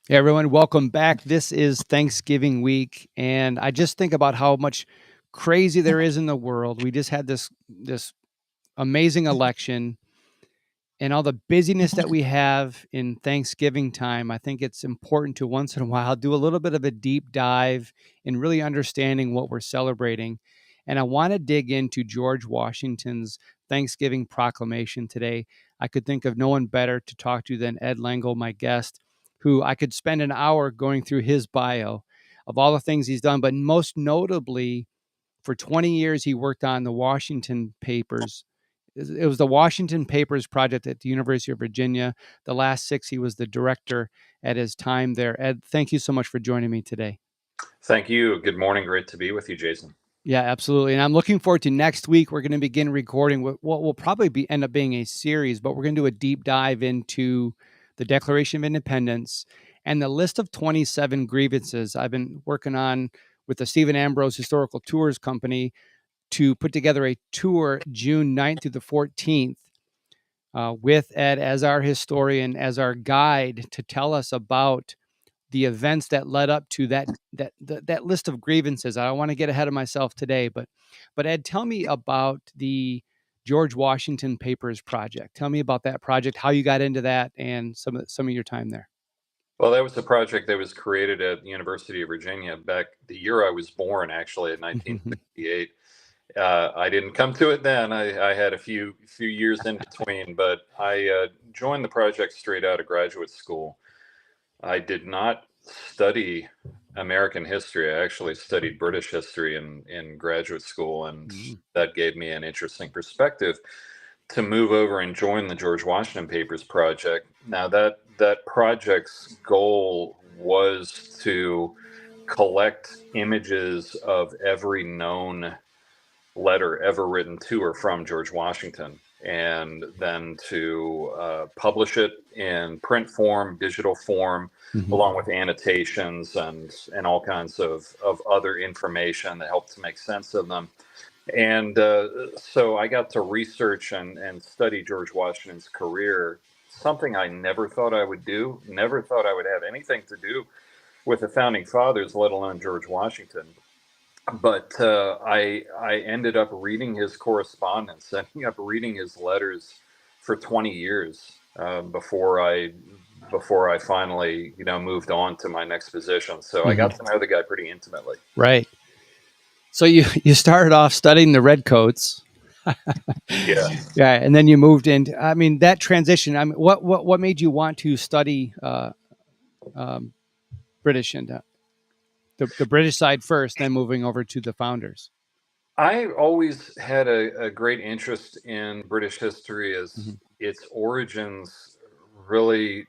Hey everyone, welcome back. This is Thanksgiving week, and I just think about how much crazy there is in the world. We just had this amazing election, and all the busyness that we have in Thanksgiving time. I think it's important to once in a while do a little bit of a deep dive in really understanding what we're celebrating. And I want to dig into George Washington's Thanksgiving Proclamation today. I could think of no one better to talk to than Ed Lengel, my guest, who I could spend an hour going through his bio of all the things he's done, but most notably, for 20 years, he worked on the Washington Papers. It was the Washington Papers project at the University of Virginia. The last 6, he was the director at his time there. Ed, thank you so much for joining me today. Thank you. Good morning. Great to be with you, Jason. Yeah, absolutely. And I'm looking forward to next week. We're going to begin recording what will probably end up being a series, but we're going to do a deep dive into the Declaration of Independence and the list of 27 grievances I've been working on with the Stephen Ambrose Historical Tours Company to put together a tour June 9th through the 14th with Ed as our historian, as our guide to tell us about the events that led up to that list of grievances. I don't want to get ahead of myself today, but Ed, tell me about the George Washington Papers project. Tell me about that project, how you got into that, and some of your time there. Well, that was a project that was created at the University of Virginia back the year I was born, actually, in 1968. I didn't come to it then. I had a few years in between, but I joined the project straight out of graduate school. I did not study American history. I actually studied British history in graduate school, and that gave me an interesting perspective to move over and join the George Washington Papers project. Now that project's goal was to collect images of every known letter ever written to or from George Washington, and then to publish it in print form, digital form, along with annotations and all kinds of other information that helped to make sense of them. And so I got to research and study George Washington's career, something I never thought I would do, never thought I would have anything to do with the founding fathers, let alone George Washington. But I ended up reading his correspondence, ending up reading his letters for 20 years before I finally moved on to my next position. So I got to know the guy pretty intimately. Right. So you started off studying the redcoats. Yeah. Yeah, and then you moved into. I mean, that transition. I mean, what made you want to study British and the British side first, then moving over to the founders? I always had a great interest in British history as its origins really,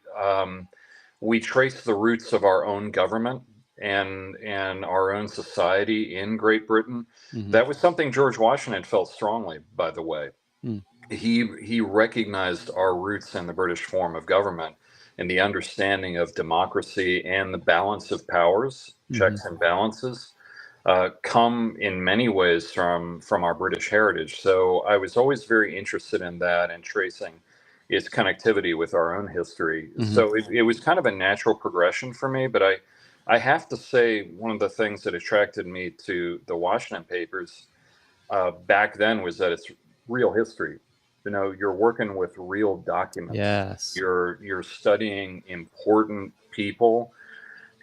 we trace the roots of our own government and our own society in Great Britain. That was something George Washington felt strongly, by the way. He recognized our roots in the British form of government and the understanding of democracy and the balance of powers, checks and balances, come in many ways from our British heritage. So I was always very interested in that and tracing its connectivity with our own history. So it was kind of a natural progression for me. But I have to say, one of the things that attracted me to the Washington Papers back then was that it's real history. You're working with real documents. Yes. You're studying important people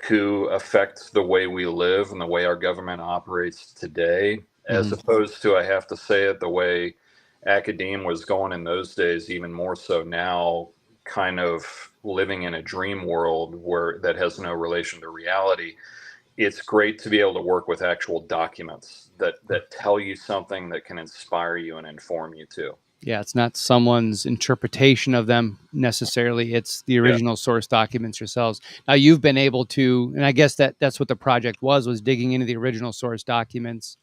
who affect the way we live and the way our government operates today, as opposed to, I have to say it, the way academe was going in those days, even more so now, kind of living in a dream world where that has no relation to reality. It's great to be able to work with actual documents that tell you something that can inspire you and inform you too. Yeah, it's not someone's interpretation of them necessarily. It's the Yeah. original source documents yourselves. Now you've been able to, and I guess that's what the project was digging into the original source documents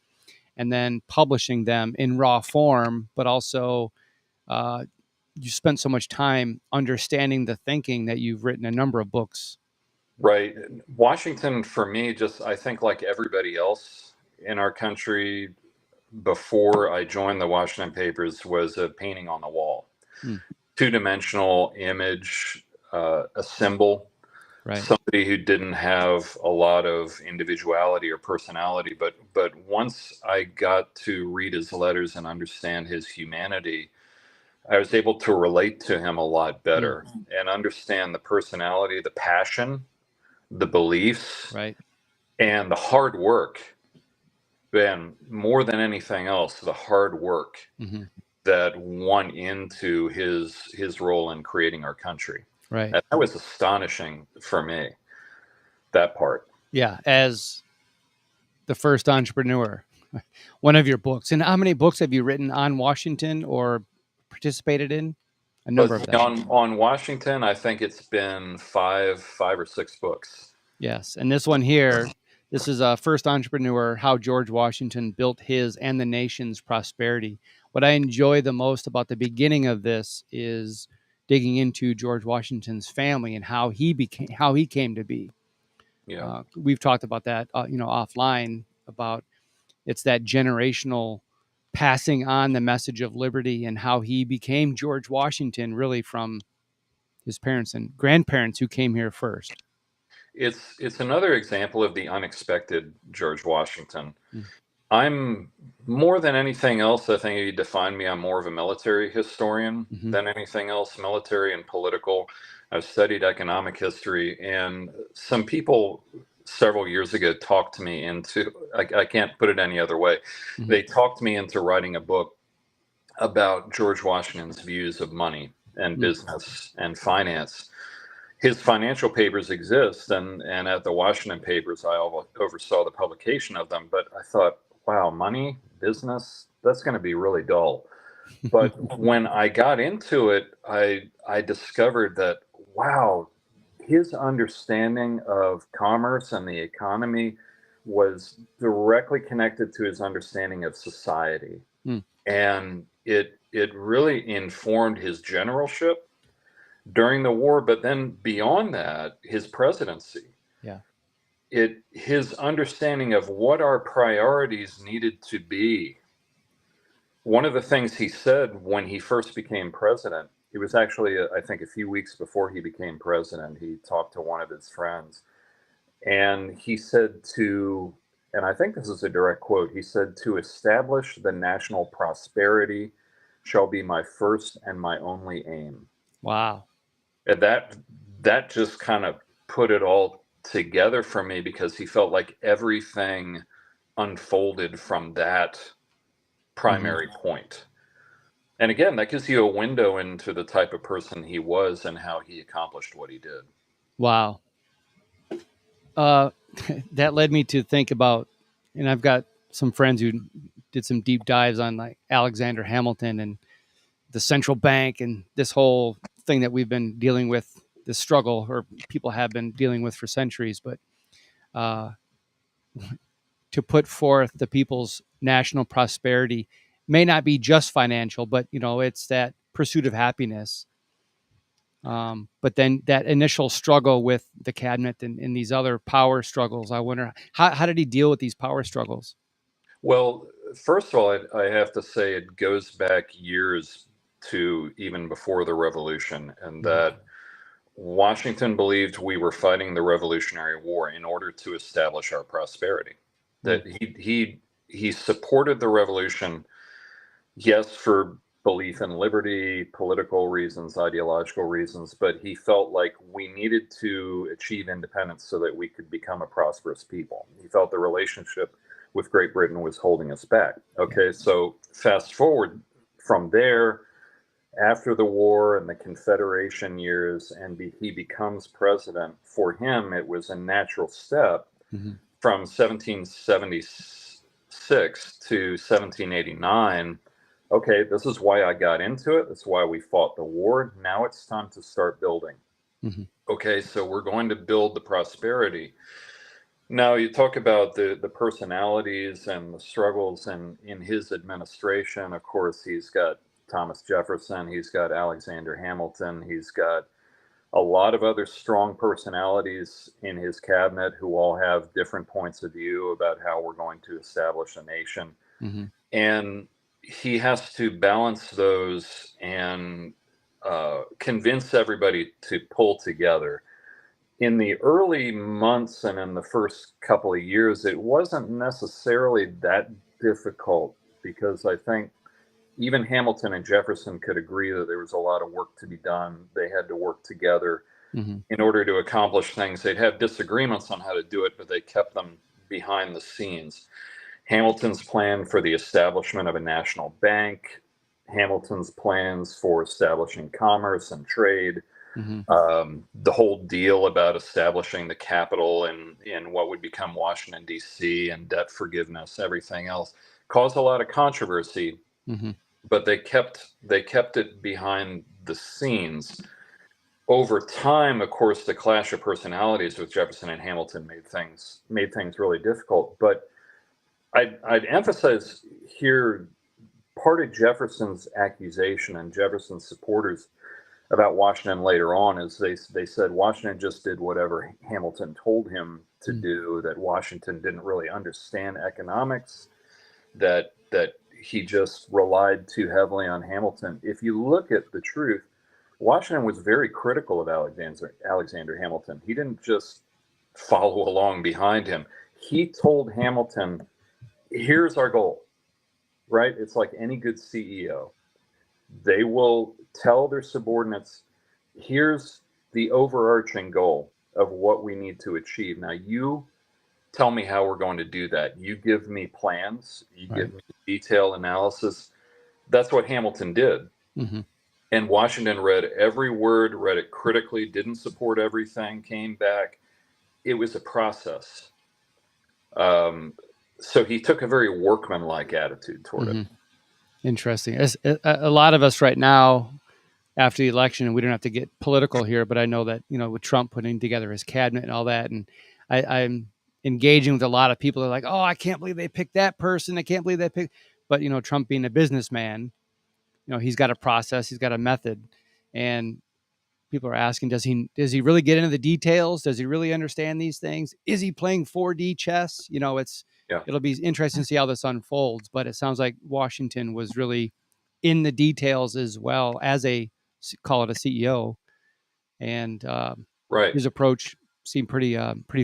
and then publishing them in raw form, but also uh, you spent so much time understanding the thinking that you've written a number of books. Right. Washington, for me, just I think like everybody else in our country before I joined the Washington Papers, was a painting on the wall, two-dimensional image, a symbol, Right. somebody who didn't have a lot of individuality or personality. But once I got to read his letters and understand his humanity, I was able to relate to him a lot Mm. better and understand the personality, the passion, the beliefs, Right. and the hard work. And more than anything else, the hard work Hmm. that went into his role in creating our country. Right. And that was astonishing for me, that part. Yeah. As the first entrepreneur, one of your books. And how many books have you written on Washington or participated in? A number Let's of see, them. on Washington, I think it's been five or six books. Yes. And this one here, this is a first entrepreneur, how George Washington built his and the nation's prosperity. What I enjoy the most about the beginning of this is digging into George Washington's family and how he came to be. Yeah. We've talked about that, offline, about it's that generational passing on the message of liberty and how he became George Washington, really from his parents and grandparents who came here first. It's another example of the unexpected George Washington. Mm. I'm more than anything else, I think if you define me, I'm more of a military historian Mm-hmm. than anything else, military and political. I've studied economic history, and some people several years ago talked me into, I can't put it any other way. Mm-hmm. They talked me into writing a book about George Washington's views of money and Mm. business and finance. His financial papers exist, and at the Washington papers, I oversaw the publication of them. But I thought, wow, money, business, that's going to be really dull. But when I got into it, I discovered that, wow, his understanding of commerce and the economy was directly connected to his understanding of society, Mm. and it really informed his generalship during the war, but then beyond that, his presidency. Yeah. His understanding of what our priorities needed to be. One of the things he said when he first became president, it was actually, I think, a few weeks before he became president, he talked to one of his friends, and he said and I think this is a direct quote, he said, "To establish the national prosperity shall be my first and my only aim." Wow. And that just kind of put it all together for me, because he felt like everything unfolded from that Mm-hmm. primary point. And again, that gives you a window into the type of person he was and how he accomplished what he did. Wow. Uh, that led me to think about, and I've got some friends who did some deep dives on like Alexander Hamilton and the central bank and this whole thing that we've been dealing with, this struggle, or people have been dealing with for centuries. But uh, to put forth the people's national prosperity may not be just financial, but it's that pursuit of happiness. But then that initial struggle with the cabinet and these other power struggles, I wonder how did he deal with these power struggles? Well, first of all, I have to say it goes back years to even before the revolution, and Mhm. that Washington believed we were fighting the Revolutionary War in order to establish our prosperity. Mm. That he supported the revolution, yes, for belief in liberty, political reasons, ideological reasons, but he felt like we needed to achieve independence so that we could become a prosperous people. He felt the relationship with Great Britain was holding us back. Yeah. Okay, so fast forward from there, after the war and the Confederation years, and he becomes president. For him, it was a natural step Hmm. from 1776 to 1789. Okay, this is why I got into it. That's why we fought the war. Now it's time to start building. Hmm. Okay, so we're going to build the prosperity. Now you talk about the personalities and the struggles in his administration. Of course, he's got Thomas Jefferson, he's got Alexander Hamilton, he's got a lot of other strong personalities in his cabinet who all have different points of view about how we're going to establish a nation. Hmm. And he has to balance those and convince everybody to pull together. in the early months and in the first couple of years, it wasn't necessarily that difficult because I think even Hamilton and Jefferson could agree that there was a lot of work to be done. They had to work together Hmm. in order to accomplish things. They'd have disagreements on how to do it, but they kept them behind the scenes. Hamilton's plan for the establishment of a national bank, Hamilton's plans for establishing commerce and trade, Hmm. the whole deal about establishing the capital in what would become Washington, D.C., and debt forgiveness, everything else, caused a lot of controversy, Hmm. but they kept it behind the scenes. Over time, of course, the clash of personalities with Jefferson and Hamilton made things really difficult. But I'd emphasize here part of Jefferson's accusation and Jefferson's supporters about Washington later on is they said Washington just did whatever Hamilton told him to do, that Washington didn't really understand economics, that he just relied too heavily on Hamilton. If you look at the truth, Washington was very critical of Alexander Hamilton. He didn't just follow along behind him. He told Hamilton, here's our goal, right? It's like any good CEO. They will tell their subordinates, here's the overarching goal of what we need to achieve. Now, you tell me how we're going to do that. You give me plans, you Right. give me detailed analysis. That's what Hamilton did. Hmm. And Washington read every word, read it critically, didn't support everything, came back. It was a process. Um, so he took a very workmanlike attitude toward it. Hmm. Interesting. A lot of us right now, after the election, and we don't have to get political here, but I know that, with Trump putting together his cabinet and all that, and I'm engaging with a lot of people that are like, oh, I can't believe they picked that person. I can't believe they picked, but Trump being a businessman, he's got a process, he's got a method, and people are asking, does he really get into the details? Does he really understand these things? Is he playing 4D chess? Yeah, It'll be interesting to see how this unfolds, but it sounds like Washington was really in the details as well as call it a CEO, and right. his approach seemed pretty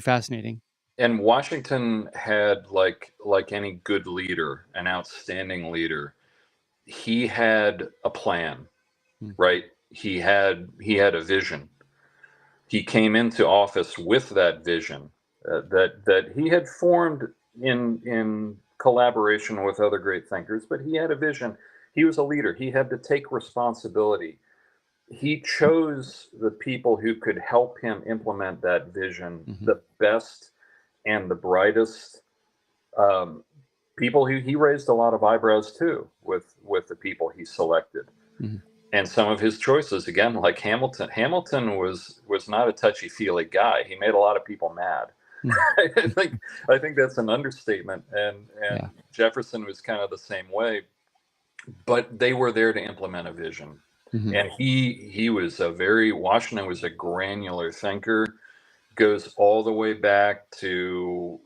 fascinating. And Washington had, like any good leader, an outstanding leader, he had a plan, Mm. right? He had a vision. He came into office with that vision, that he had formed in collaboration with other great thinkers, but he had a vision. He was a leader. He had to take responsibility. He chose the people who could help him implement that vision, Hmm. the best and the brightest. Um, People who he raised a lot of eyebrows too with the people he selected, Hmm. and some of his choices, again, like Hamilton was not a touchy feely guy. He made a lot of people mad. Hmm. I think that's an understatement, and Yeah. Jefferson was kind of the same way, but they were there to implement a vision. Hmm. And Washington was a granular thinker, goes all the way back to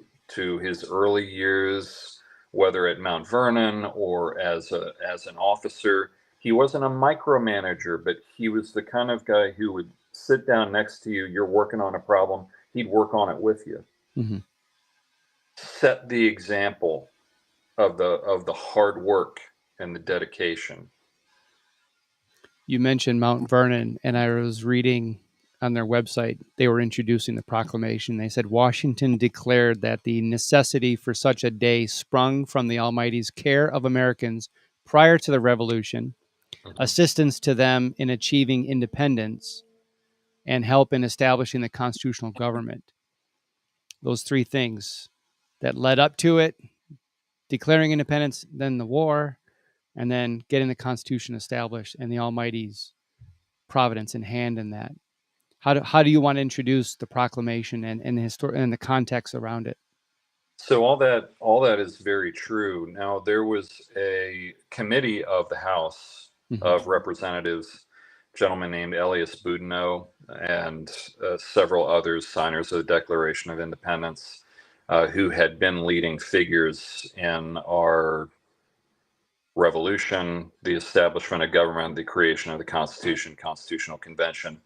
his early years, whether at Mount Vernon or as an officer. He wasn't a micromanager, but he was the kind of guy who would sit down next to you. You're working on a problem, he'd work on it with you. Hmm. Set the example of the hard work and the dedication. You mentioned Mount Vernon, and I was reading on their website, they were introducing the proclamation. They said Washington declared that the necessity for such a day sprung from the Almighty's care of Americans prior to the Revolution, Mhm. assistance to them in achieving independence, and help in establishing the constitutional government. Those three things that led up to it: declaring independence, then the war, and then getting the Constitution established, and the Almighty's providence and hand in that. How do you want to introduce the proclamation and the context around it? So all that is very true. Now there was a committee of the House Hmm. of Representatives, a gentleman named Elias Boudinot, and several others, signers of the Declaration of Independence, who had been leading figures in our revolution, the establishment of government, the creation of the Constitution, Constitutional Convention.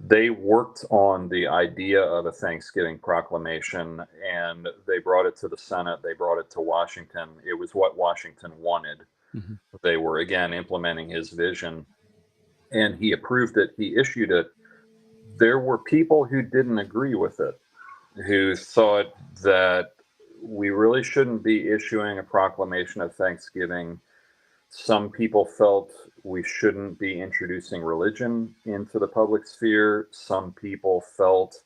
They worked on the idea of a Thanksgiving Proclamation, and they brought it to the Senate. They brought it to Washington. It was what Washington wanted. Mhm. They were, again, implementing his vision, and he approved it. He issued it. There were people who didn't agree with it, who thought that we really shouldn't be issuing a proclamation of Thanksgiving. Some people felt we shouldn't be introducing religion into the public sphere. Some people felt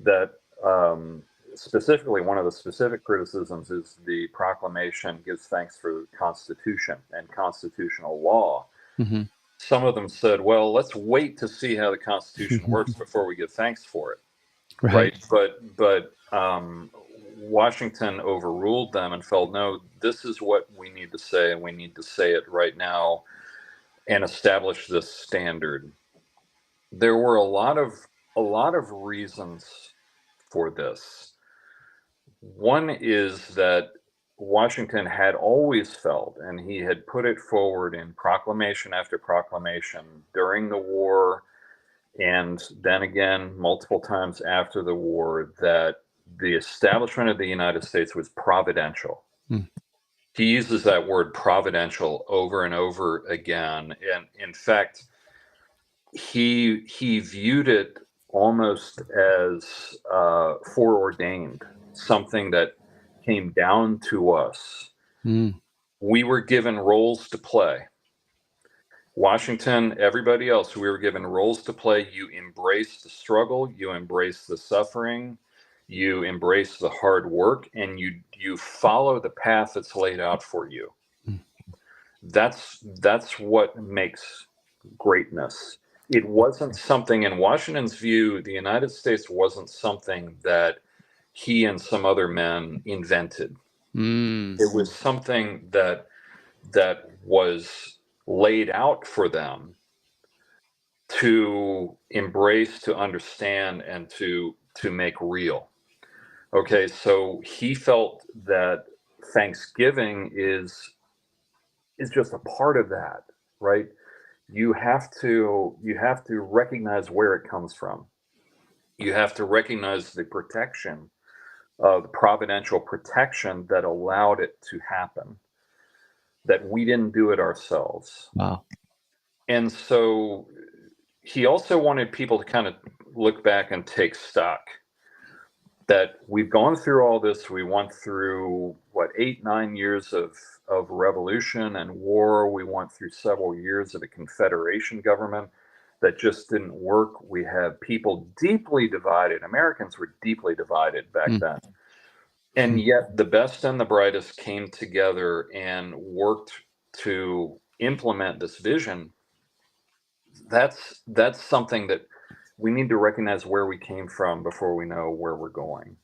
that, specifically, one of the specific criticisms is the proclamation gives thanks for the Constitution and constitutional law. Mhm. Some of them said, well, let's wait to see how the Constitution works before we give thanks for it. Right. Right. But Washington overruled them and felt, no, this is what we need to say, and we need to say it right now and establish this standard. There were a lot of reasons for this. One is that Washington had always felt, and he had put it forward in proclamation after proclamation during the war, and then again multiple times after the war, that the establishment of the United States was providential. Mm. He uses that word providential over and over again, and in fact, he viewed it almost as foreordained, something that came down to us. Mm. We were given roles to play. Washington, everybody else, we were given roles to play. You embrace the struggle, you embrace the suffering, you embrace the hard work, and you follow the path that's laid out for you. Mm. That's what makes greatness. It wasn't something, in Washington's view, the United States wasn't something that he and some other men invented. Mm. It was something that was laid out for them to embrace, to understand, and to make real. Okay, so he felt that Thanksgiving is just a part of that, right? You have to recognize where it comes from. You have to recognize the protection, the providential protection that allowed it to happen, that we didn't do it ourselves. Wow. And so he also wanted people to kind of look back and take stock that we've gone through all this. We went through, what, 8-9 years of revolution and war. We went through several years of a confederation government that just didn't work. We have people deeply divided. Americans were deeply divided back Mm. then. And yet the best and the brightest came together and worked to implement this vision. That's something that we need to recognize, where we came from before we know where we're going.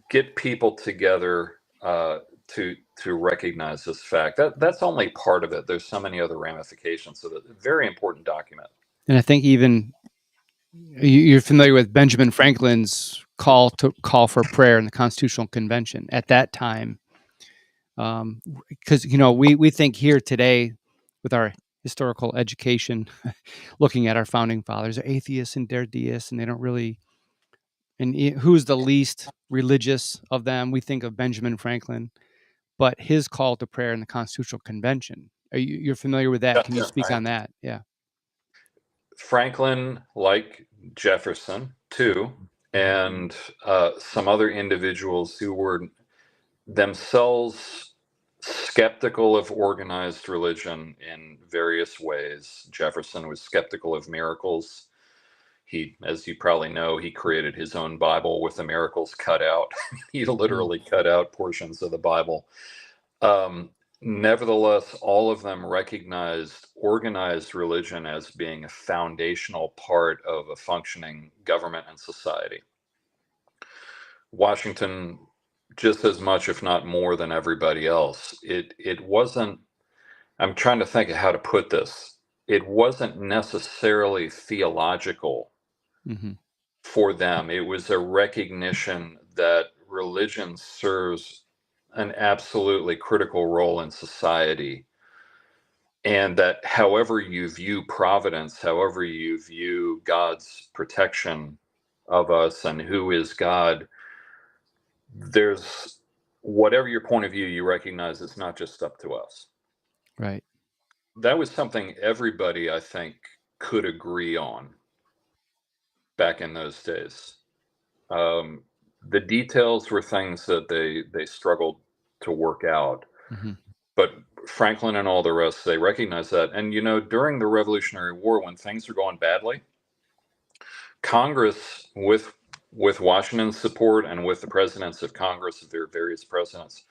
Get people together to recognize this fact. That's only part of it. There's so many other ramifications. So, that very important document. And I think even you're familiar with Benjamin Franklin's call for prayer in the Constitutional Convention at that time, because we think here today with our historical education, looking at our founding fathers, are atheists and they're deists, and they don't really. And who's the least religious of them? We think of Benjamin Franklin, but his call to prayer in the Constitutional Convention. You're familiar with that? Can you speak on that? Yeah. Franklin, like Jefferson, too, and some other individuals who were themselves skeptical of organized religion in various ways. Jefferson was skeptical of miracles. He, as you probably know, he created his own Bible with the miracles cut out. He literally cut out portions of the Bible. Nevertheless, all of them recognized organized religion as being a foundational part of a functioning government and society. Washington, just as much, if not more than everybody else, it wasn't, I'm trying to think of how to put this. It wasn't necessarily theological Mm-hmm. for them. It was a recognition that religion serves an absolutely critical role in society. And that however you view providence, however you view God's protection of us and who is God, there's whatever your point of view, you recognize it's not just up to us. Right. That was something everybody, I think, could agree on back in those days. Um, the details were things that they struggled to work out, Hmm. but Franklin and all the rest, they recognized that. And during the Revolutionary War, when things were going badly, Congress, with Washington's support and with the presidents of Congress, of their various presidents'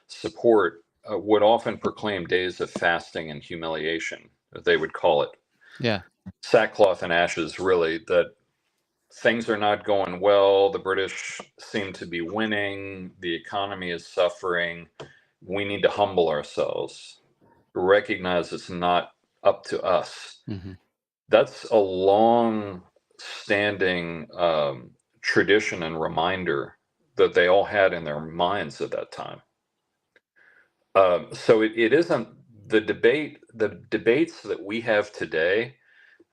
support, would often proclaim days of fasting and humiliation, they would call it. Yeah. Sackcloth and ashes, really, that things are not going well. The British seem to be winning. The economy is suffering. We need to humble ourselves, recognize it's not up to us. Hmm. That's a long standing tradition and reminder that they all had in their minds at that time. So it isn't the debates that we have today.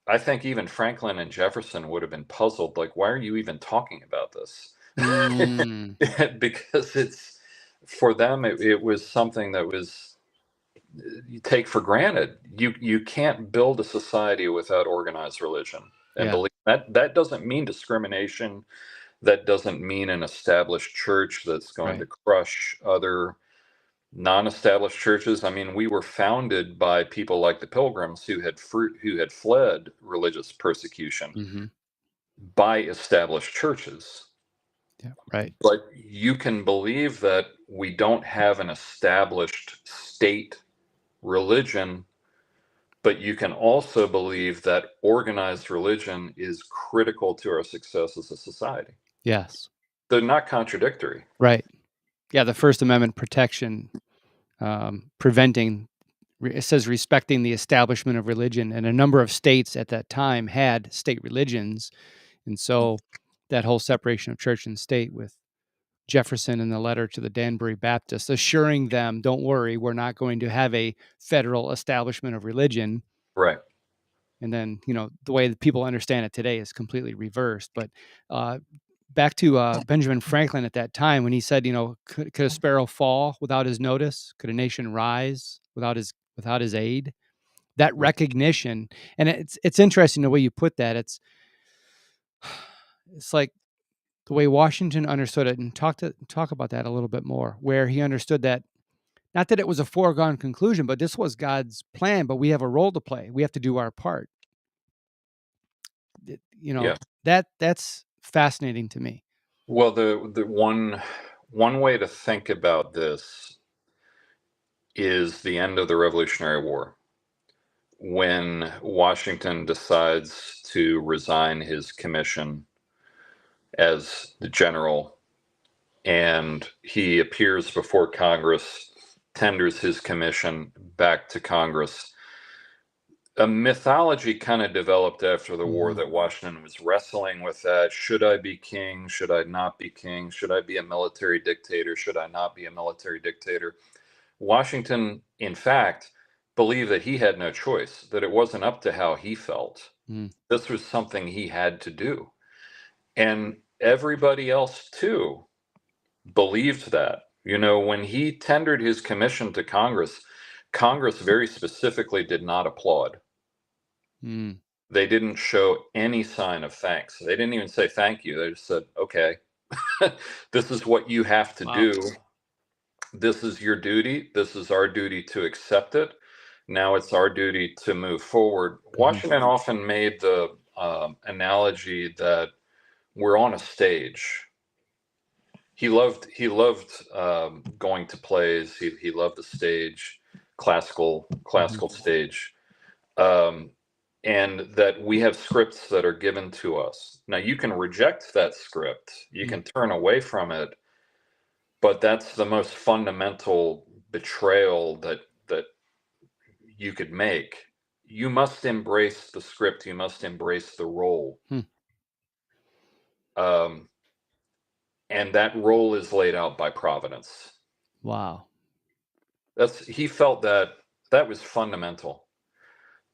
I think even Franklin and Jefferson would have been puzzled, like, why are you even talking about this? Mm. Because it's for them, it was something that was you take for granted. You can't build a society without organized religion and Yeah. belief. That doesn't mean discrimination. That doesn't mean an established church that's going Right. to crush other non-established churches. I mean, we were founded by people like the Pilgrims who had fled religious persecution Hmm. by established churches. Yeah. Right. But you can believe that we don't have an established state religion, but you can also believe that organized religion is critical to our success as a society. Yes. They're not contradictory. Right. Yeah. The First Amendment protection, preventing, it says respecting the establishment of religion, and a number of states at that time had state religions. And so that whole separation of church and state, with Jefferson in the letter to the Danbury Baptists, assuring them, don't worry, we're not going to have a federal establishment of religion. Right. And then, the way that people understand it today is completely reversed. But uh, back to Benjamin Franklin at that time, when he said, could a sparrow fall without his notice? Could a nation rise without his aid? That recognition, and it's interesting the way you put that. It's like the way Washington understood it, and talk about that a little bit more, where he understood that, not that it was a foregone conclusion, but this was God's plan, but we have a role to play. We have to do our part. It- you Yeah. know, that's fascinating to me. Well, the one way to think about this is the end of the Revolutionary War, when Washington decides to resign his commission as the general, and he appears before Congress, tenders his commission back to Congress. A mythology kind of developed after the war Mhm. that Washington was wrestling with that. Should I be king? Should I not be king? Should I be a military dictator? Should I not be a military dictator? Washington, in fact, believed that he had no choice, that it wasn't up to how he felt. Mm. This was something he had to do. And everybody else, too, believed that. When he tendered his commission to Congress, Congress very specifically did not applaud. Mm. They didn't show any sign of thanks. They didn't even say thank you. They just said, okay, this is what you have to Wow. do. This is your duty. This is our duty to accept it. Now it's our duty to move forward. Mhm. Washington often made the analogy that we're on a stage. He loved going to plays. He loved the stage, Mhm. classical stage, um, and that we have scripts that are given to us. Now you can reject that script. You Mm. can turn away from it, but that's the most fundamental betrayal that you could make. You must embrace the script. You must embrace the role, Hmm. um, and that role is laid out by Providence. Wow. He felt that was fundamental.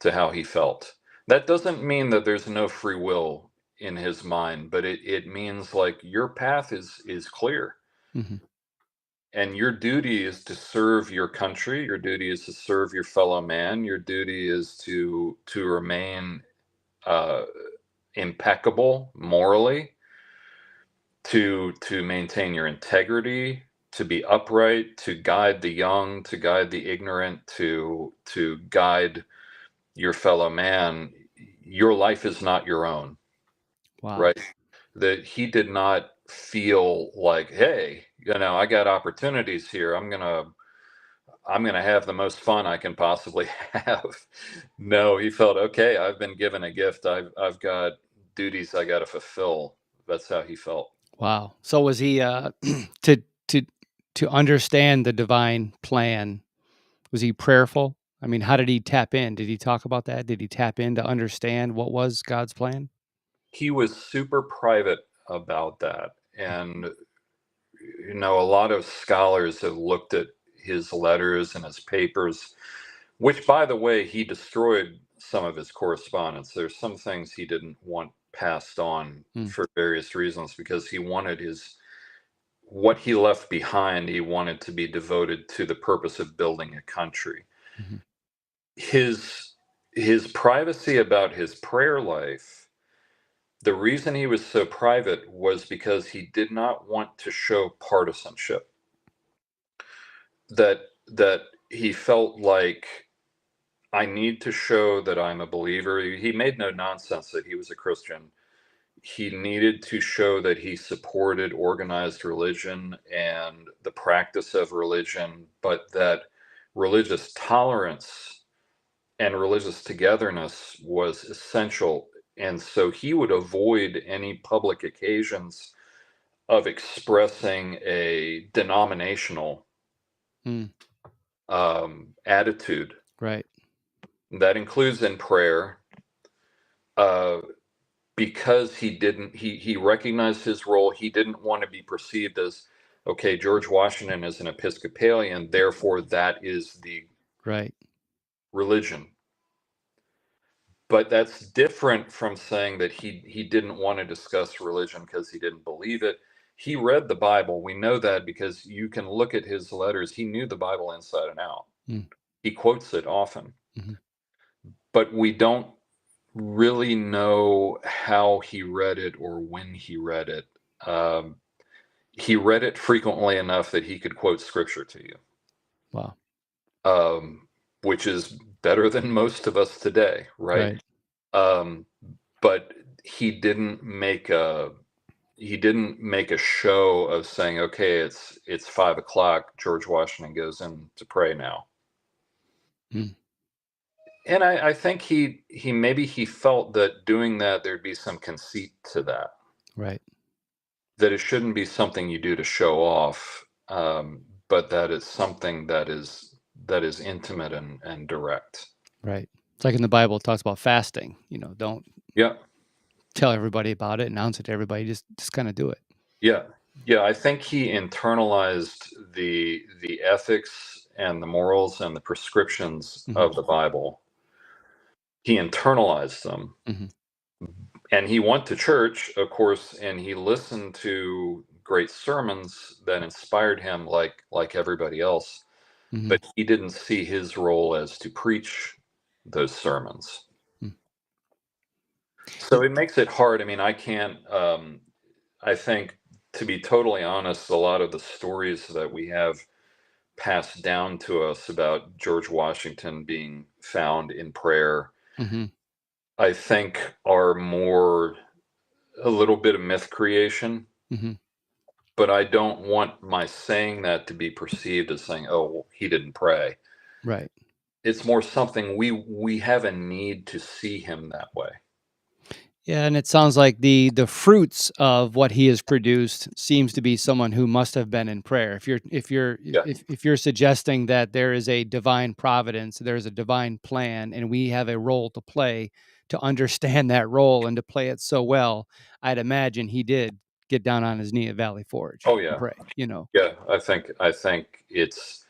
to how he felt. That doesn't mean that there's no free will in his mind, but it means like your path is clear. Mm-hmm. And your duty is to serve your country. Your duty is to serve your fellow man. Your duty is to remain uh, impeccable morally, to maintain your integrity, to be upright, to guide the young, to guide the ignorant, to guide your fellow man. Your life is not your own, Wow. right? That he did not feel like, hey, I got opportunities here. I'm gonna have the most fun I can possibly have. No, he felt, okay, I've been given a gift. I've got duties I got to fulfill. That's how he felt. Wow. So was he to to to understand the divine plan? Was he prayerful? I mean, how did he tap in? Did he talk about that? Did he tap in to understand what was God's plan? He was super private about that, and a lot of scholars have looked at his letters and his papers, which, by the way, he destroyed some of his correspondence. There's some things he didn't want passed on Mm. for various reasons, because he wanted what he left behind, he wanted to be devoted to the purpose of building a country. Mm-hmm. His privacy about his prayer life, the reason he was so private was because he did not want to show partisanship. That he felt like, I need to show that I'm a believer. He made no nonsense that he was a Christian. He needed to show that he supported organized religion and the practice of religion, but that religious tolerance and religious togetherness was essential. And so he would avoid any public occasions of expressing a denominational Mm. attitude. Right. That includes in prayer, because he recognized his role. He didn't want to be perceived as, okay, George Washington is an Episcopalian, therefore that is the Right. religion. But that's different from saying that he didn't want to discuss religion because he didn't believe it. He read the Bible. We know that because you can look at his letters. He knew the Bible inside and out. Mm. He quotes it often. Mm-hmm. But we don't really know how he read it or when he read it. He read it frequently enough that he could quote scripture to you. Wow. Which is better than most of us today, right? But he didn't make a show of saying, okay, it's 5:00, George Washington goes in to pray now. Mm. And I think he maybe he felt that doing that, there'd be some conceit to that. Right. That it shouldn't be something you do to show off, but that it's something that is intimate and direct. Right. It's like in the Bible, it talks about fasting. Don't Yeah. tell everybody about it, announce it to everybody. Just kind of do it. Yeah. Yeah. I think he internalized the ethics and the morals and the prescriptions Mm-hmm. of the Bible. He internalized them. Mm-hmm. And he went to church, of course, and he listened to great sermons that inspired him like everybody else. Mm-hmm. But he didn't see his role as to preach those sermons. Mm. So it makes it hard. I mean, I can't, I think, to be totally honest, a lot of the stories that we have passed down to us about George Washington being found in prayer, Mm-hmm. I think are more a little bit of myth creation. Mm-hmm. But I don't want my saying that to be perceived as saying, oh, well, he didn't pray. Right. It's more something we have a need to see him that way. Yeah, and it sounds like the fruits of what he has produced seems to be someone who must have been in prayer. Yeah. If you're suggesting that there is a divine providence, there's a divine plan, and we have a role to play to understand that role and to play it so well, I'd imagine he did get down on his knee at Valley Forge Oh and yeah. pray. Yeah. I think it's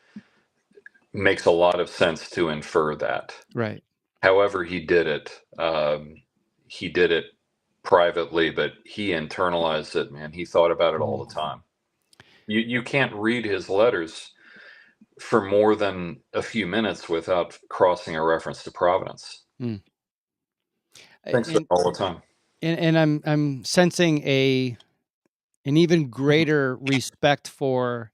makes a lot of sense to infer that. Right. However, he did it privately, but he internalized it, man. He thought about it all the time. You can't read his letters for more than a few minutes without crossing a reference to providence. Mm. Thinks about And, it all the time. and I'm sensing an even greater respect for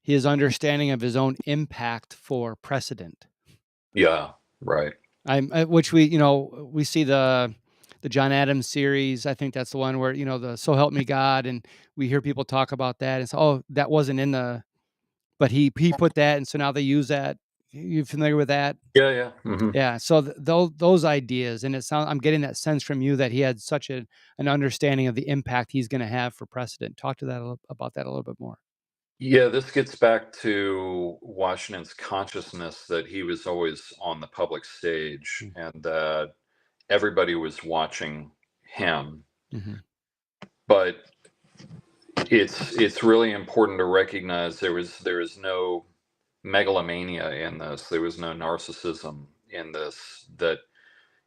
his understanding of his own impact for precedent. Yeah, right. Which we see the John Adams series. I think that's the one where the "So Help Me God," and we hear people talk about that and say, "Oh, that wasn't in the," but he put that, and so now they use that. You familiar with that? Yeah, yeah. Hmm. Yeah. So those ideas, and I'm getting that sense from you that he had such an understanding of the impact he's going to have for precedent. Talk to that about that a little bit more. Yeah, this gets back to Washington's consciousness that he was always on the public stage Mm. and that everybody was watching him. Mm-hmm. But it's really important to recognize there was no megalomania in this. There was no narcissism in this, that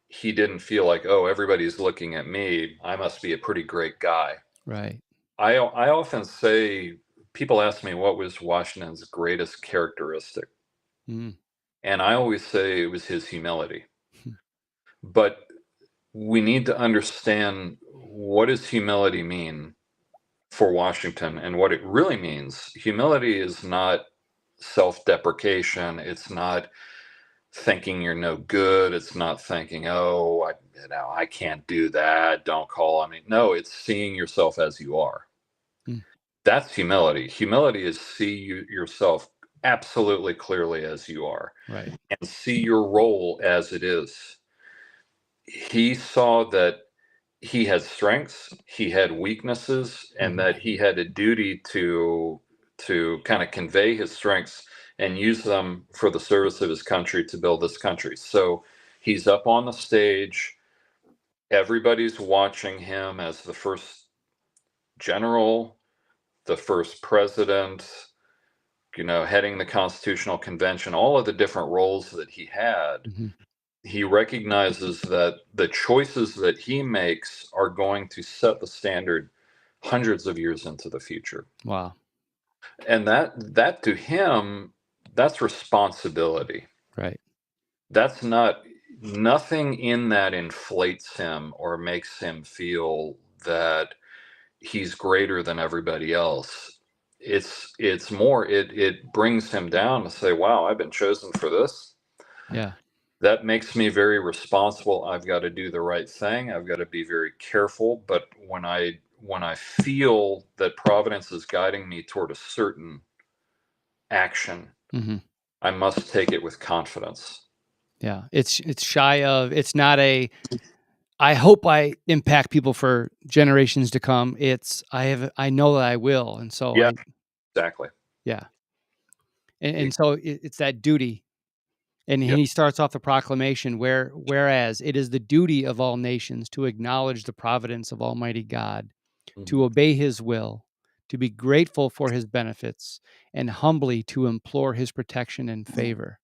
he didn't feel like, oh, everybody's looking at me, I must be a pretty great guy. Right. I often say, people ask me what was Washington's greatest characteristic, Mm. and I always say it was his humility. But we need to understand, what does humility mean for Washington and what it really means. Humility is not self-deprecation. It's not thinking you're no good. It's not thinking, oh, I can't do that. Don't call on me. No, it's seeing yourself as you are. Mm. That's humility. Humility is see yourself absolutely clearly as you are Right. and see your role as it is. He saw that he had strengths, he had weaknesses, and Mm-hmm. that he had a duty to kind of convey his strengths and use them for the service of his country, to build this country. So he's up on the stage, everybody's watching him as the first general, the first president, heading the Constitutional Convention, all of the different roles that he had. Mm-hmm. He recognizes that the choices that he makes are going to set the standard hundreds of years into the future. Wow. And that to him, that's responsibility. Right. That's nothing in that inflates him or makes him feel that he's greater than everybody else. It's more, it brings him down to say, wow, I've been chosen for this. Yeah. That makes me very responsible. I've got to do the right thing. I've got to be very careful. But when I feel that Providence is guiding me toward a certain action, Mm-hmm. I must take it with confidence. Yeah. It's shy of. It's not a. I hope I impact people for generations to come. I know that I will, and so Yeah, exactly. yeah, and Ex- so it's that duty. And Yeah. he starts off the proclamation whereas it is the duty of all nations to acknowledge the providence of Almighty God, to Mhm. obey his will, to be grateful for his benefits, and humbly to implore his protection and favor.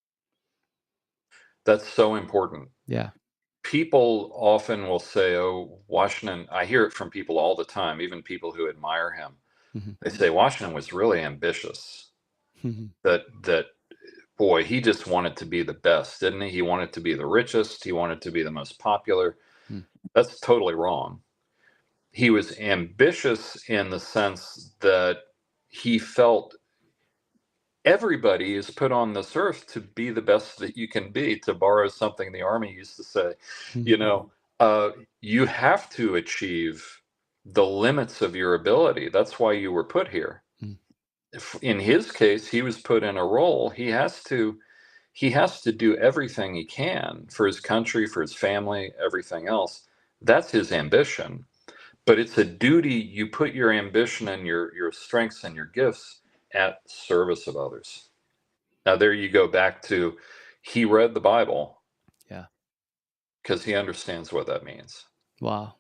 That's so important. Yeah. People often will say, oh, Washington, I hear it from people all the time, even people who admire him. Mhm. They say Washington was really ambitious. Mhm. That boy, he just wanted to be the best, didn't he? He wanted to be the richest. He wanted to be the most popular. Mm. That's totally wrong. He was ambitious in the sense that he felt everybody is put on this earth to be the best that you can be, to borrow something the army used to say. You Mhm. know, you have to achieve the limits of your ability. That's why you were put here. Mm. In his case, he was put in a role. He has to do everything he can for his country, for his family, everything else. That's his ambition. But it's a duty. You put your ambition and your strengths and your gifts at service of others. Now there you go back to, he read the Bible Yeah. because he understands what that means. Wow.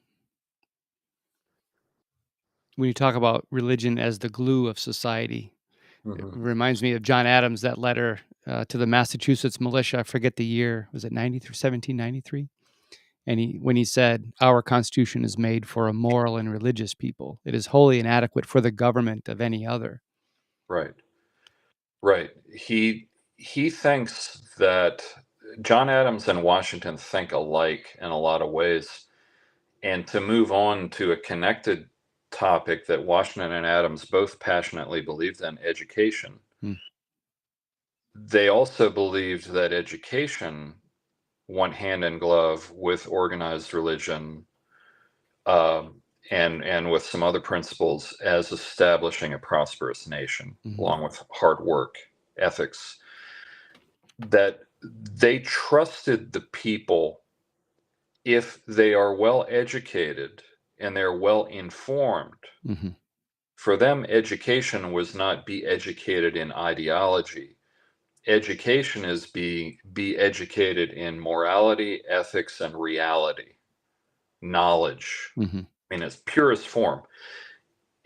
When you talk about religion as the glue of society, it Hmm. reminds me of John Adams, that letter to the Massachusetts militia. I forget the year. Was it 1793? And when he said, "Our Constitution is made for a moral and religious people. It is wholly inadequate for the government of any other." Right. Right. He thinks that John Adams and Washington think alike in a lot of ways. And to move on to a connected topic that Washington and Adams both passionately believed in, education. Hmm. They also believed that education went hand in glove with organized religion, and with some other principles as establishing a prosperous nation, Mm-hmm. along with hard work, ethics. That they trusted the people, if they are well educated and they're well informed. Mm-hmm. For them, education was not be educated in ideology. Education is be educated in morality, ethics, and reality. Knowledge, Mm-hmm. in its purest form.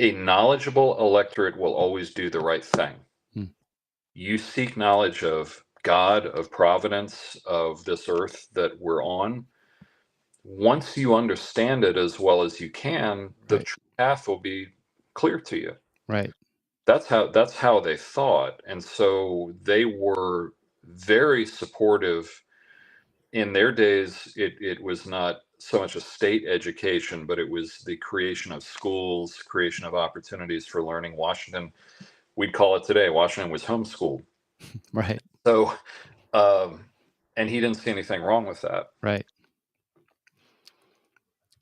A knowledgeable electorate will always do the right thing. Mm. You seek knowledge of God, of providence, of this earth that we're on. Once you understand it as well as you can, the Right. path will be clear to you. Right. That's how they thought. And so they were very supportive. In their days, it was not so much a state education, but it was the creation of schools, creation of opportunities for learning. Washington, we'd call it today, Washington was homeschooled. Right. So, and he didn't see anything wrong with that. Right.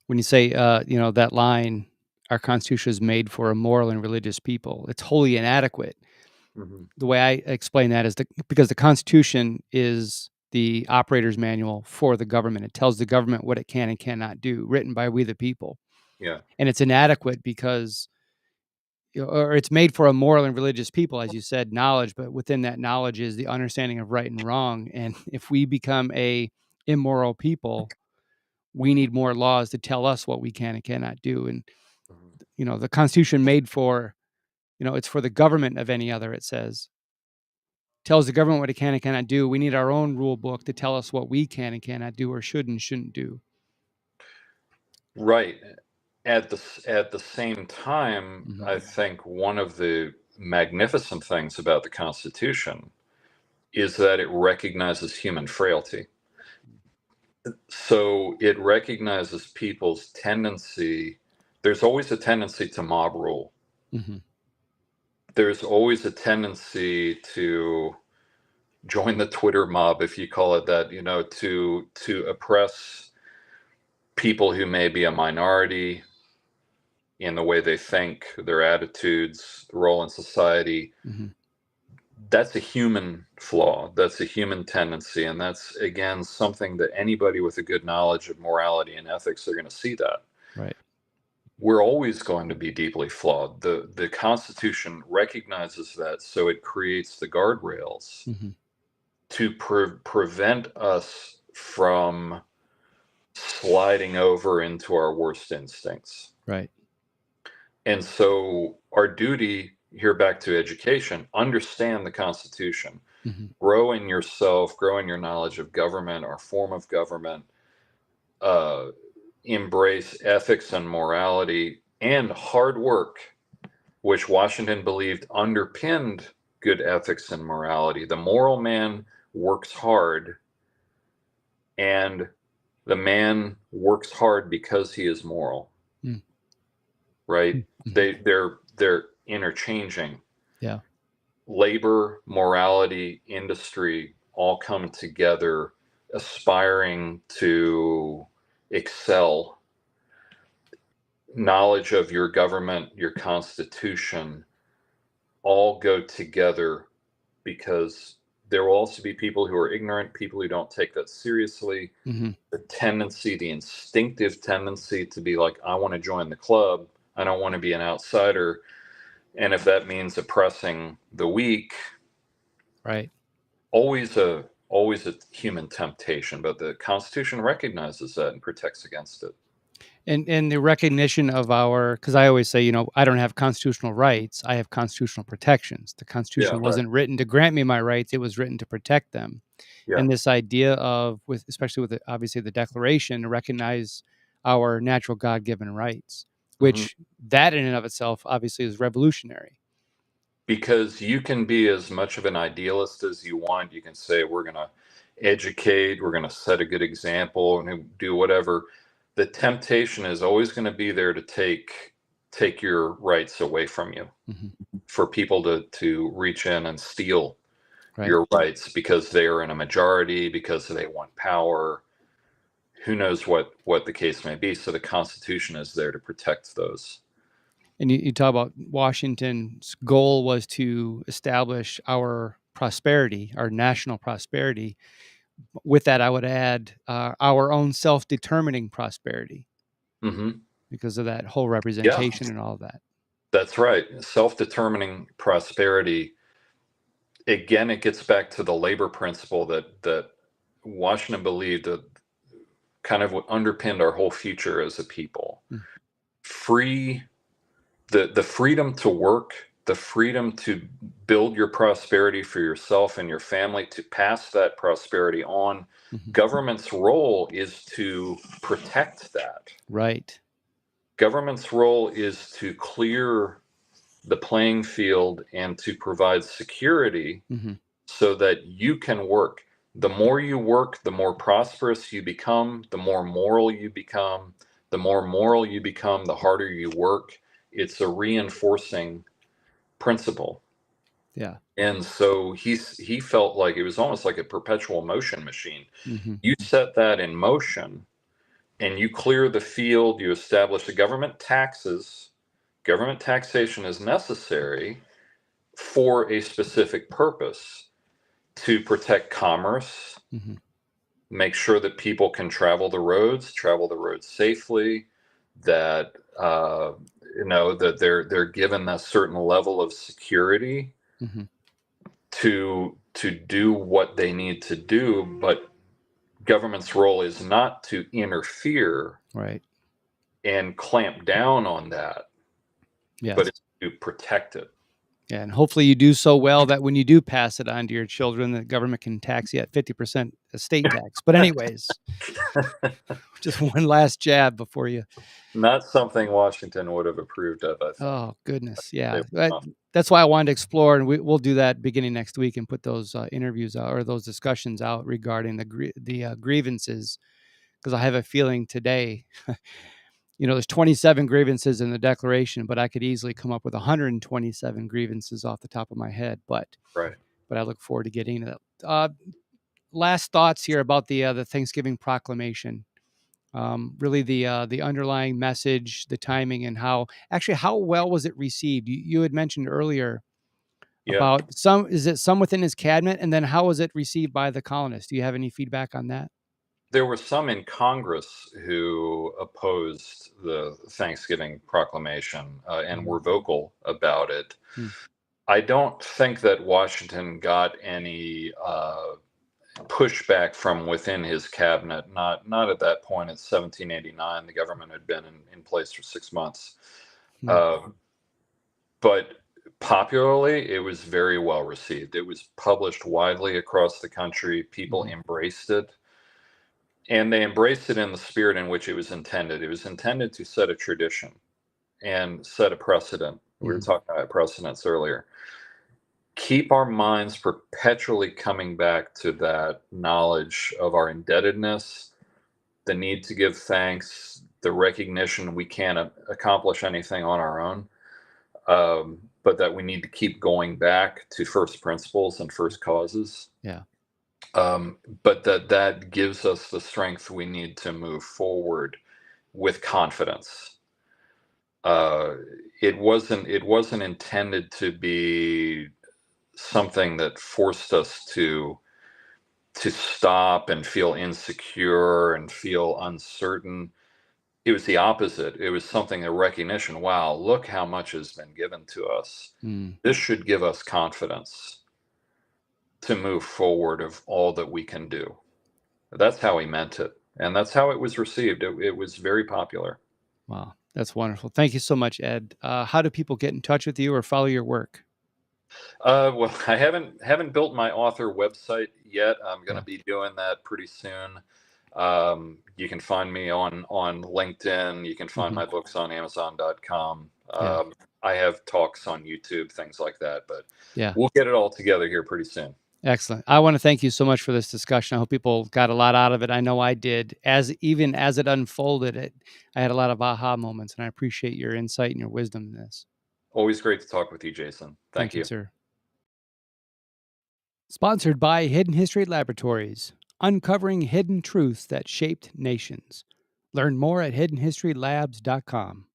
When you say, that line, "Our Constitution is made for a moral and religious people," it's wholly inadequate. Mm-hmm. The way I explain that is because the Constitution is the operator's manual for the government. It tells the government what it can and cannot do, written by we the people. Yeah. And it's inadequate because, or it's made for a moral and religious people, as you said, knowledge, but within that knowledge is the understanding of right and wrong. And if we become a immoral people, we need more laws to tell us what we can and cannot do. And, Mm-hmm. the Constitution made for, it's for the government of any other, it says. Tells the government what it can and cannot do. We need our own rule book to tell us what we can and cannot do, or should and shouldn't do. Right. At the same time, Mm-hmm. I think one of the magnificent things about the Constitution is that it recognizes human frailty. So it recognizes people's tendency. There's always a tendency to mob rule. Mm-hmm. There's always a tendency to join the Twitter mob, if you call it that, to oppress people who may be a minority in the way they think, their attitudes, role in society. Mm-hmm. That's a human flaw. That's a human tendency. And that's, again, something that anybody with a good knowledge of morality and ethics are going to see that. Right. We're always going to be deeply flawed. The Constitution recognizes that, so it creates the guardrails Mm-hmm. to prevent us from sliding over into our worst instincts. Right. And so our duty here, back to education, understand the Constitution, Mm-hmm. grow in yourself, grow in your knowledge of government, our form of government, embrace ethics and morality and hard work, which Washington believed underpinned good ethics and morality. The moral man works hard, and the man works hard because he is moral. Mm. Right? Mm-hmm. They're interchanging. Yeah. Labor, morality, industry all come together, aspiring to excel. Knowledge of your government, your constitution, all go together, because there will also be people who are ignorant, people who don't take that seriously. Mm-hmm. The instinctive tendency to be like, I want to join the club, I don't want to be an outsider. And if that means oppressing the weak, Right. always a human temptation, but the Constitution recognizes that and protects against it. And the recognition of because I always say, I don't have constitutional rights. I have constitutional protections. The Yeah, Constitution right. wasn't written to grant me my rights. It was written to protect them. Yeah. And this idea of, especially with obviously the Declaration, to recognize our natural God-given rights, Mhm. which that in and of itself obviously is revolutionary. Because you can be as much of an idealist as you want. You can say, we're going to educate, we're going to set a good example and do whatever. The temptation is always going to be there to take your rights away from you, Mhm. for people to reach in and steal Right. your rights because they are in a majority, because they want power. Who knows what the case may be. So the Constitution is there to protect those. And you talk about Washington's goal was to establish our prosperity, our national prosperity. With that, I would add our own self-determining prosperity Hmm. because of that whole Yeah, representation and all of that. that's right. Self-determining prosperity. Again, it gets back to the labor principle that Washington believed that kind of what underpinned our whole future as a people. Mm. Free, the freedom to work, the freedom to build your prosperity for yourself and your family, to pass that prosperity on. Mhm. Government's role is to protect that. Right. Government's role is to clear the playing field and to provide security Mhm. so that you can work. The more you work, the more prosperous you become, the more moral you become. The more moral you become, the harder you work. It's a reinforcing principle. Yeah. And so he felt like it was almost like a perpetual motion machine. Mhm. You set that in motion and you clear the field, you establish the government taxes. Government taxation is necessary for a specific purpose, to protect commerce, Mhm. make sure that people can travel the roads safely, that that they're given a certain level of security Mhm. to do what they need to do. But government's role is not to interfere Right. and clamp down on that, but Yes. it's to protect it. Yeah, and hopefully you do so well that when you do pass it on to your children, the government can tax you at 50% estate tax. But anyways, just one last jab before you. Not something Washington would have approved of, I think. Oh goodness, They yeah. would But not. that's why I wanted to explore, and we'll do that beginning next week and put those interviews out or those discussions out regarding the grievances, because I have a feeling today, there's 27 grievances in the Declaration, but I could easily come up with 127 grievances off the top of my head. Right. But I look forward to getting into that. Last thoughts here about the Thanksgiving Proclamation. Really, the underlying message, the timing, and how well was it received? You had mentioned earlier Yeah. about is it some within his cabinet, and then how was it received by the colonists? Do you have any feedback on that? There were some in Congress who opposed the Thanksgiving Proclamation and Mhm. were vocal about it. Hmm. I don't think that Washington got any pushback from within his cabinet. Not at that point. It's 1789. The government had been in place for 6 months. Hmm. Uh, but popularly, it was very well received. It was published widely across the country. People Mhm. embraced it. And they embraced it in the spirit in which it was intended. It was intended to set a tradition and set a precedent. We were Mhm. talking about precedents earlier. Keep our minds perpetually coming back to that knowledge of our indebtedness, the need to give thanks, the recognition we can't accomplish anything on our own, but that we need to keep going back to first principles and first causes. Yeah. But that gives us the strength we need to move forward with confidence. Uh, it wasn't intended to be something that forced us to stop and feel insecure and feel uncertain. It was the opposite. It was something, a recognition. Wow, look how much has been given to us. Mm. This should give us confidence to move forward of all that we can do. That's how he meant it, and that's how it was received. It was very popular. Wow, that's wonderful. Thank you so much, Ed. How do people get in touch with you or follow your work? Well, I haven't built my author website yet. I'm going to Yeah, be doing that pretty soon. You can find me on LinkedIn. You can find hmm my books on Amazon.com. yeah, I have talks on YouTube, things like that. But yeah. we'll get it all together here pretty soon. Excellent. I want to thank you so much for this discussion. I hope people got a lot out of it. I know I did. Even as it unfolded, I had a lot of aha moments, and I appreciate your insight and your wisdom in this. Always great to talk with you, Jason. Thank Thank you, you. sir. Sponsored by Hidden History Laboratories, uncovering hidden truths that shaped nations. Learn more at hiddenhistorylabs.com.